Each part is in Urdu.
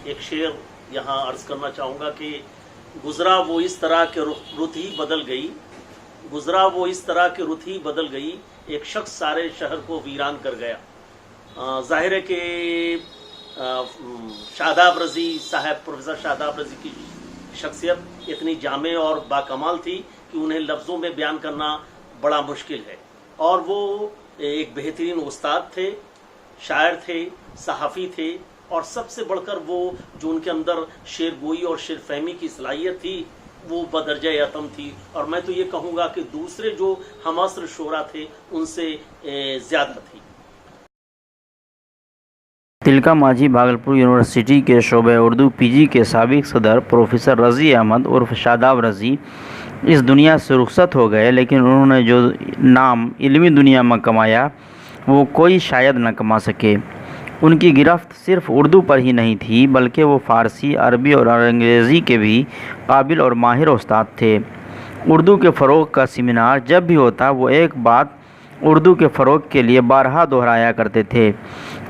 ایک شعر یہاں عرض کرنا چاہوں گا کہ گزرا وہ اس طرح کہ رت ہی بدل گئی، گزرا وہ اس طرح کہ رت ہی بدل گئی، ایک شخص سارے شہر کو ویران کر گیا۔ ظاہر ہے کہ شاداب رضی صاحب، پروفیسر شاداب رضی کی شخصیت اتنی جامع اور باکمال تھی کہ انہیں لفظوں میں بیان کرنا بڑا مشکل ہے، اور وہ ایک بہترین استاد تھے، شاعر تھے، صحافی تھے، اور سب سے بڑھ کر وہ جو ان کے اندر شعر گوئی اور شعر فہمی کی صلاحیت تھی وہ بدرجہ اتم تھی، اور میں تو یہ کہوں گا کہ دوسرے جو ہم عصر شعراء تھے ان سے زیادہ تھی۔ تلکا ماجھی بھاگلپور یونیورسٹی کے شعبہ اردو پی جی کے سابق صدر پروفیسر رضی احمد عرف شاداب رضی اس دنیا سے رخصت ہو گئے، لیکن انہوں نے جو نام علمی دنیا میں کمایا وہ کوئی شاید نہ کما سکے۔ ان کی گرفت صرف اردو پر ہی نہیں تھی بلکہ وہ فارسی، عربی اور انگریزی کے بھی قابل اور ماہر استاد تھے۔ اردو کے فروغ کا سیمینار جب بھی ہوتا وہ ایک بات اردو کے فروغ کے لیے بارہا دہرایا کرتے تھے۔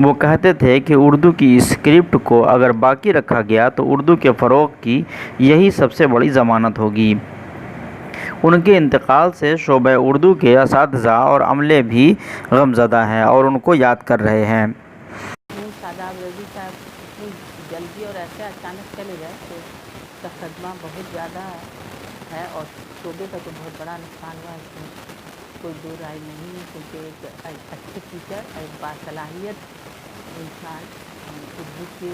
وہ کہتے تھے کہ اردو کی اسکرپٹ کو اگر باقی رکھا گیا تو اردو کے فروغ کی یہی سب سے بڑی ضمانت ہوگی۔ ان کے انتقال سے شعبہ اردو کے اساتذہ اور عملے بھی غمزدہ ہیں اور ان کو یاد کر رہے ہیں۔ شاداب رضی صاحب اتنی جلدی اور ایسے اچانک چلے گئے کہ اس کا صدمہ بہت زیادہ ہے، اور شعبے کا تو بہت بڑا نقصان ہوا، اس میں کوئی دو رائے نہیں ہے، کیونکہ ایک اچھے ٹیچر، ایک باصلاحیت انسان، اردو کی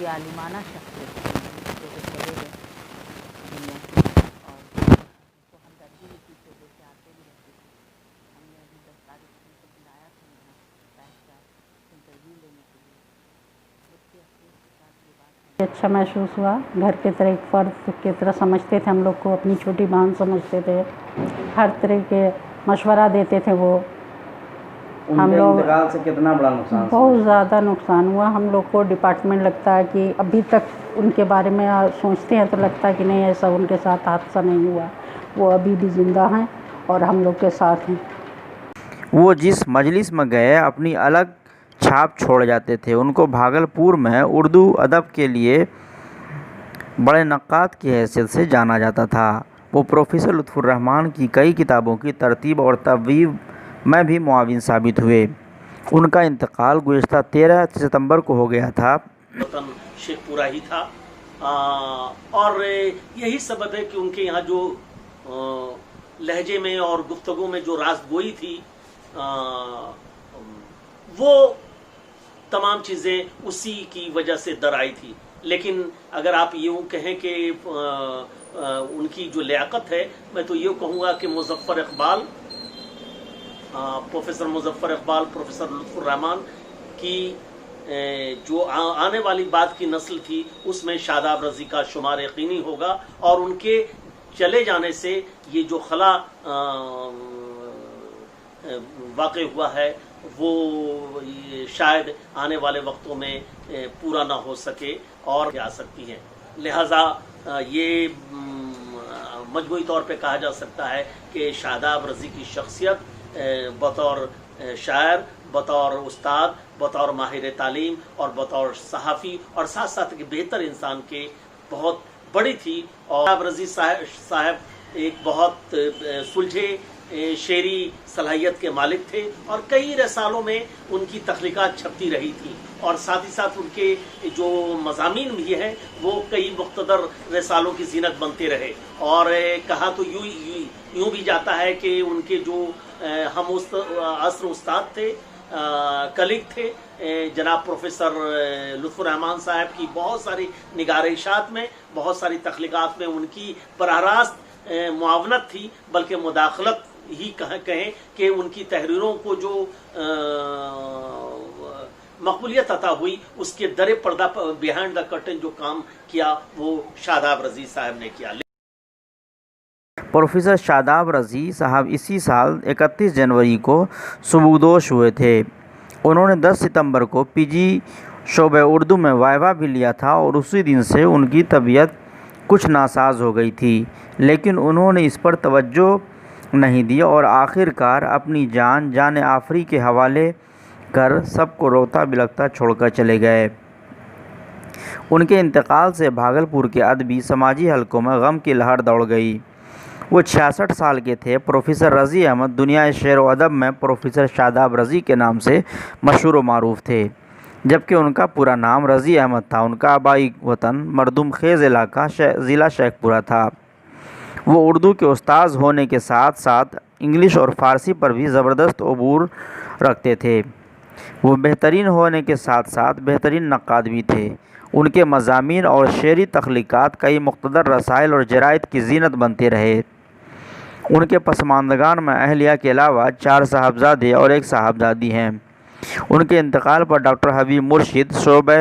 عالمانہ شخصیت چلے گئے دنیا کی، اور تو ہمدردی بھی پیچھے دے کے آتے بھی رہتے تھے۔ ہم نے ابھی 10 تاریخ کو بلایا تھا یہاں بیٹھ کر انٹرویو لینے کے لیے، اس کے افسوس کے ساتھ یہ بات اچھا محسوس ہوا۔ گھر کے طرح ایک فرد کی طرح سمجھتے تھے ہم لوگ کو، اپنی چھوٹی بہن سمجھتے تھے، ہر طرح کے مشورہ دیتے تھے وہ۔ ہم لوگ انتقال سے کتنا بڑا نقصان، بہت زیادہ نقصان ہوا ہم لوگ کو۔ ڈپارٹمنٹ لگتا ہے کہ ابھی تک ان کے بارے میں سوچتے ہیں تو لگتا ہے کہ نہیں، ایسا ان کے ساتھ حادثہ نہیں ہوا، وہ ابھی بھی زندہ ہیں اور ہم لوگ کے ساتھ ہیں۔ وہ جس مجلس میں گئے اپنی الگ چھاپ چھوڑ جاتے تھے۔ ان کو بھاگلپور میں اردو ادب کے لیے بڑے نقاد کی حیثیت سے جانا جاتا تھا۔ وہ پروفیسر لطف الرحمن کی کئی کتابوں کی ترتیب اور تبویب میں بھی معاون ثابت ہوئے۔ ان کا انتقال گزشتہ 13 ستمبر کو ہو گیا تھا۔ وطن شیخ پورہ ہی تھا، اور یہی سبب ہے کہ ان کے یہاں جو لہجے میں اور گفتگو میں جو راست گوئی تھی، وہ تمام چیزیں اسی کی وجہ سے در آئی تھی۔ لیکن اگر آپ یوں کہیں کہ ان کی جو لیاقت ہے، میں تو یہ کہوں گا کہ مظفر اقبال، پروفیسر مظفر اقبال، پروفیسر لطف الرحمن کی جو آنے والی بعد کی نسل تھی اس میں شاداب رضی کا شمار یقینی ہوگا، اور ان کے چلے جانے سے یہ جو خلا واقع ہوا ہے وہ شاید آنے والے وقتوں میں پورا نہ ہو سکے اور آ سکتی ہیں۔ لہذا یہ مجموعی طور پہ کہا جا سکتا ہے کہ شاداب رضی کی شخصیت بطور شاعر، بطور استاد، بطور ماہر تعلیم اور بطور صحافی اور ساتھ ساتھ ایک بہتر انسان کے بہت بڑی تھی۔ اور شاداب رضی صاحب ایک بہت سلجھے شعری صلاحیت کے مالک تھے، اور کئی رسالوں میں ان کی تخلیقات چھپتی رہی تھی، اور ساتھ ہی ساتھ ان کے جو مضامین بھی ہیں وہ کئی مقتدر رسالوں کی زینت بنتے رہے۔ اور کہا تو یوں بھی جاتا ہے کہ ان کے جو ہم عصر استاد تھے، کلیگ تھے، جناب پروفیسر لطف الرحمن صاحب کی بہت ساری نگارشات میں، بہت ساری تخلیقات میں ان کی براہ راست معاونت تھی، بلکہ مداخلت ہی کہیں کہ ان کی تحریروں کو جو مقبولیت عطا ہوئی اس کے در پردہ بیہائنڈ دا کرٹن جو کام کیا وہ شاداب رضی صاحب نے کیا۔ پروفیسر شاداب رضی صاحب اسی سال 31 جنوری کو سبکدوش ہوئے تھے۔ انہوں نے 10 ستمبر کو پی جی شعبہ اردو میں وائوا بھی لیا تھا، اور اسی دن سے ان کی طبیعت کچھ ناساز ہو گئی تھی، لیکن انہوں نے اس پر توجہ نہیں دی اور آخر کار اپنی جان آفری کے حوالے کر سب کو روتا بلکتا چھوڑ کر چلے گئے۔ ان کے انتقال سے بھاگلپور کے ادبی سماجی حلقوں میں غم کی لہر دوڑ گئی۔ وہ 66 سال کے تھے۔ پروفیسر رضی احمد دنیا شعر و ادب میں پروفیسر شاداب رضی کے نام سے مشہور و معروف تھے، جبکہ ان کا پورا نام رضی احمد تھا۔ ان کا آبائی وطن مردم خیز علاقہ ضلع شیخ پورہ تھا۔ وہ اردو کے استاذ ہونے کے ساتھ ساتھ انگلش اور فارسی پر بھی زبردست عبور رکھتے تھے۔ وہ بہترین ہونے کے ساتھ ساتھ بہترین نقاد بھی تھے۔ ان کے مضامین اور شعری تخلیقات کئی مقتدر رسائل اور جرائد کی زینت بنتے رہے۔ ان کے پسماندگان میں اہلیہ کے علاوہ 4 صاحبزادے اور 1 صاحبزادی ہیں۔ ان کے انتقال پر ڈاکٹر حبیب مرشد، شعبہ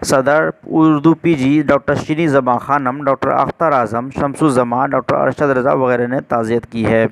صدر اردو پی جی ڈاکٹر شیریں زباں خانم، ڈاکٹر اختر اعظم، شمس الزمان، ڈاکٹر ارشد رضا وغیرہ نے تعزیت کی ہے۔